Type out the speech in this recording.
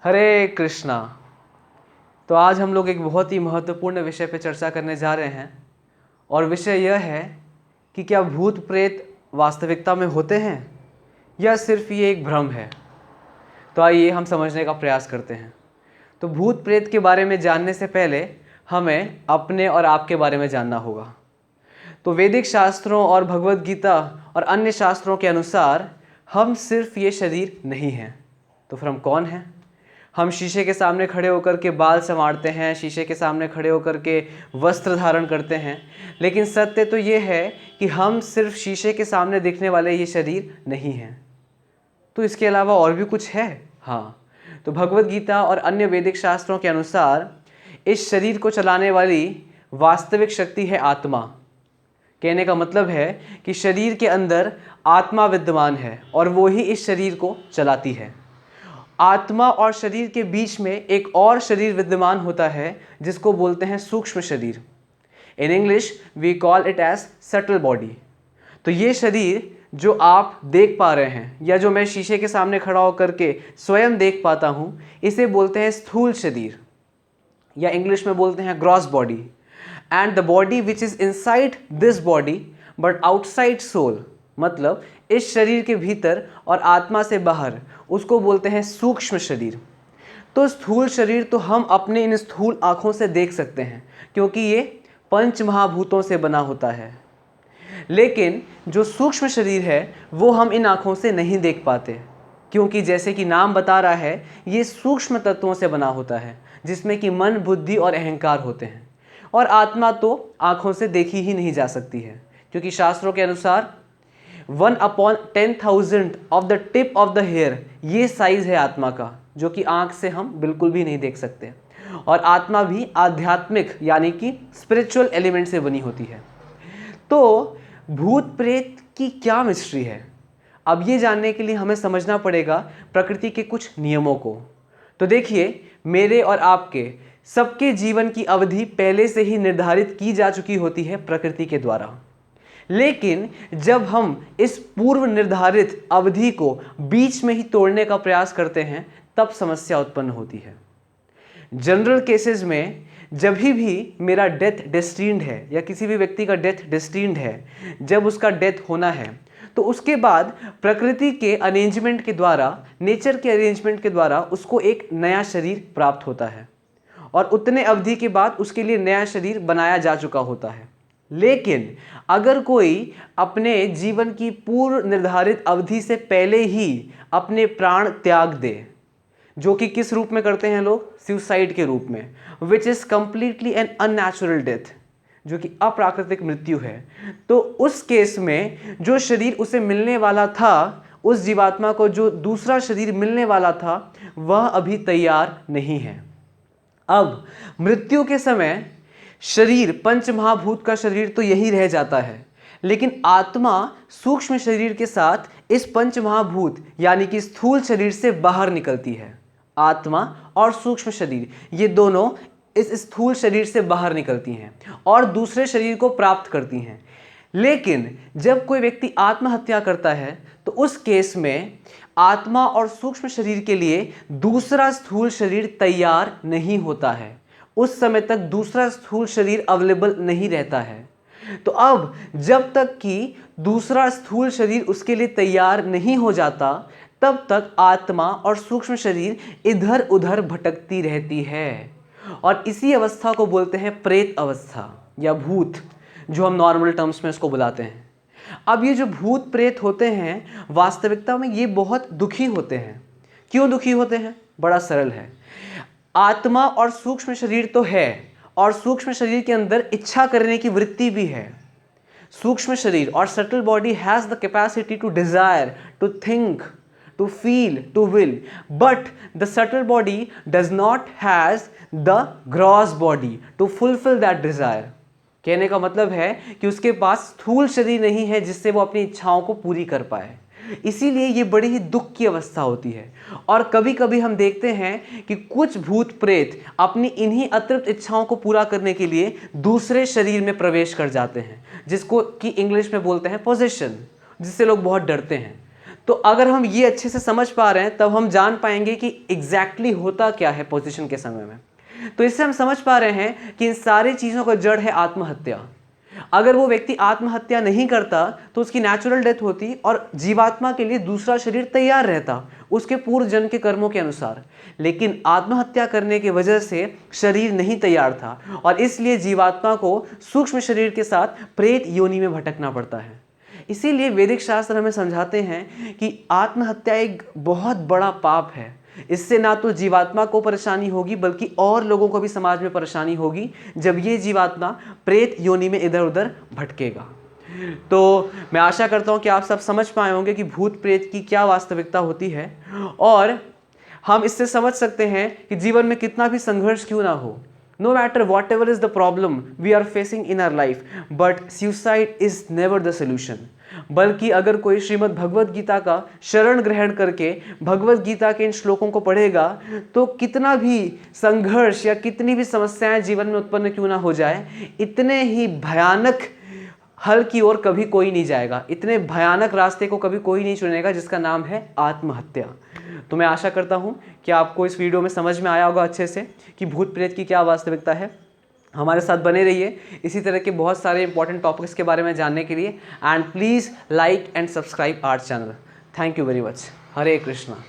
हरे कृष्णा। तो आज हम लोग एक बहुत ही महत्वपूर्ण विषय पर चर्चा करने जा रहे हैं और विषय यह है कि क्या भूत प्रेत वास्तविकता में होते हैं या सिर्फ ये एक भ्रम है। तो आइए हम समझने का प्रयास करते हैं। तो भूत प्रेत के बारे में जानने से पहले हमें अपने और आपके बारे में जानना होगा। तो वैदिक शास्त्रों और भगवद गीता और अन्य शास्त्रों के अनुसार हम सिर्फ ये शरीर नहीं हैं। तो फिर हम कौन हैं? हम शीशे के सामने खड़े होकर के बाल संवारते हैं, शीशे के सामने खड़े होकर के वस्त्र धारण करते हैं, लेकिन सत्य तो ये है कि हम सिर्फ शीशे के सामने दिखने वाले ये शरीर नहीं हैं। तो इसके अलावा और भी कुछ है? हाँ। तो भगवद गीता और अन्य वैदिक शास्त्रों के अनुसार इस शरीर को चलाने वाली वास्तविक शक्ति है आत्मा। कहने का मतलब है कि शरीर के अंदर आत्मा विद्यमान है और वो ही इस शरीर को चलाती है। आत्मा और शरीर के बीच में एक और शरीर विद्यमान होता है जिसको बोलते हैं सूक्ष्म शरीर। In English we call it as subtle body. तो ये शरीर जो आप देख पा रहे हैं या जो मैं शीशे के सामने खड़ा होकर के स्वयं देख पाता हूँ, इसे बोलते हैं स्थूल शरीर या इंग्लिश में बोलते हैं gross body. And the body which is inside this body but outside soul, मतलब इस शरीर के भीतर और आत्मा से बाहर, उसको बोलते हैं सूक्ष्म शरीर। तो स्थूल शरीर तो हम अपने इन स्थूल आँखों से देख सकते हैं क्योंकि ये पंच महाभूतों से बना होता है, लेकिन जो सूक्ष्म शरीर है वो हम इन आँखों से नहीं देख पाते क्योंकि जैसे कि नाम बता रहा है, ये सूक्ष्म तत्वों से बना होता है जिसमें कि मन, बुद्धि और अहंकार होते हैं। और आत्मा तो आँखों से देखी ही नहीं जा सकती है क्योंकि शास्त्रों के अनुसार 1/10,000 of the tip of the hair, ये साइज है आत्मा का, जो कि आंख से हम बिल्कुल भी नहीं देख सकते। और आत्मा भी आध्यात्मिक यानी कि स्पिरिचुअल एलिमेंट से बनी होती है। तो भूत प्रेत की क्या मिस्ट्री है? अब ये जानने के लिए हमें समझना पड़ेगा प्रकृति के कुछ नियमों को। तो देखिए, मेरे और आपके सबके जीवन की अवधि पहले से ही निर्धारित की जा चुकी होती है प्रकृति के द्वारा, लेकिन जब हम इस पूर्व निर्धारित अवधि को बीच में ही तोड़ने का प्रयास करते हैं तब समस्या उत्पन्न होती है। जनरल केसेस में जब भी मेरा डेथ डेस्टिन्ड है या किसी भी व्यक्ति का डेथ डेस्टिन्ड है, जब उसका डेथ होना है तो उसके बाद प्रकृति के अरेंजमेंट के द्वारा, नेचर के अरेंजमेंट के द्वारा उसको एक नया शरीर प्राप्त होता है और उतने अवधि के बाद उसके लिए नया शरीर बनाया जा चुका होता है। लेकिन अगर कोई अपने जीवन की पूर्व निर्धारित अवधि से पहले ही अपने प्राण त्याग दे, जो कि किस रूप में करते हैं लोग? सुसाइड के रूप में, which is completely an unnatural death, जो कि अप्राकृतिक मृत्यु है। तो उस केस में जो शरीर उसे मिलने वाला था, उस जीवात्मा को जो दूसरा शरीर मिलने वाला था, वह अभी तैयार नहीं है। अब मृत्यु के समय शरीर, पंच महाभूत का शरीर तो यही रह जाता है, लेकिन आत्मा सूक्ष्म शरीर के साथ इस पंच महाभूत यानी कि स्थूल शरीर से बाहर निकलती है। आत्मा और सूक्ष्म शरीर ये दोनों इस स्थूल शरीर से बाहर निकलती हैं और दूसरे शरीर को प्राप्त करती हैं। लेकिन जब कोई व्यक्ति आत्महत्या करता है तो उस केस में आत्मा और सूक्ष्म शरीर के लिए दूसरा स्थूल शरीर तैयार नहीं होता है। उस समय तक दूसरा स्थूल शरीर अवेलेबल नहीं रहता है। तो अब जब तक कि दूसरा स्थूल शरीर उसके लिए तैयार नहीं हो जाता, तब तक आत्मा और सूक्ष्म शरीर इधर उधर भटकती रहती है और इसी अवस्था को बोलते हैं प्रेत अवस्था या भूत, जो हम नॉर्मल टर्म्स में इसको बुलाते हैं। अब ये जो भूत प्रेत होते हैं, वास्तविकता में ये बहुत दुखी होते हैं। क्यों दुखी होते हैं? बड़ा सरल है। आत्मा और सूक्ष्म शरीर तो है और सूक्ष्म शरीर के अंदर इच्छा करने की वृत्ति भी है। सूक्ष्म शरीर और subtle body has the capacity to desire, to think, to feel, to will, but the subtle body does not has the gross body to fulfil that desire. कहने का मतलब है कि उसके पास स्थूल शरीर नहीं है जिससे वो अपनी इच्छाओं को पूरी कर पाए। इसीलिए ये बड़ी ही दुख की अवस्था होती है। और कभी कभी हम देखते हैं कि कुछ भूत प्रेत अपनी इन्हीं अतिरिक्त इच्छाओं को पूरा करने के लिए दूसरे शरीर में प्रवेश कर जाते हैं, जिसको कि इंग्लिश में बोलते हैं पोजेशन, जिससे लोग बहुत डरते हैं। तो अगर हम ये अच्छे से समझ पा रहे हैं तब हम जान पाएंगे कि एग्जैक्टली होता क्या है पोजीशन के समय में। तो इससे हम समझ पा रहे हैं कि इन सारी चीज़ों का जड़ है आत्महत्या। अगर वो व्यक्ति आत्महत्या नहीं करता तो उसकी नेचुरल डेथ होती और जीवात्मा के लिए दूसरा शरीर तैयार रहता उसके पूर्व जन्म के कर्मों के अनुसार। लेकिन आत्महत्या करने की वजह से शरीर नहीं तैयार था और इसलिए जीवात्मा को सूक्ष्म शरीर के साथ प्रेत योनि में भटकना पड़ता है। इसीलिए वैदिक शास्त्र हमें समझाते हैं कि आत्महत्या एक बहुत बड़ा पाप है। इससे ना तो जीवात्मा को परेशानी होगी बल्कि और लोगों को भी समाज में परेशानी होगी जब ये जीवात्मा प्रेत योनि में इधर उधर भटकेगा। तो मैं आशा करता हूँ कि आप सब समझ पाए होंगे कि भूत प्रेत की क्या वास्तविकता होती है और हम इससे समझ सकते हैं कि जीवन में कितना भी संघर्ष क्यों ना हो, no matter whatever is the problem we are facing in our life, but suicide is never the solution। बल्कि अगर कोई श्रीमद् भगवद गीता का शरण ग्रहण करके भगवद गीता के इन श्लोकों को पढ़ेगा तो कितना भी संघर्ष या कितनी भी समस्याएं जीवन में उत्पन्न क्यों ना हो जाए, इतने ही भयानक हल की ओर कभी कोई नहीं जाएगा, इतने भयानक रास्ते को कभी कोई नहीं चुनेगा जिसका नाम है आत्महत्या। तो मैं आशा करता हूँ कि आपको इस वीडियो में समझ में आया होगा अच्छे से कि भूत प्रेत की क्या वास्तविकता है। हमारे साथ बने रहिए इसी तरह के बहुत सारे इंपॉर्टेंट टॉपिक्स के बारे में जानने के लिए and please like and subscribe our channel. Thank you very much. Hare Krishna.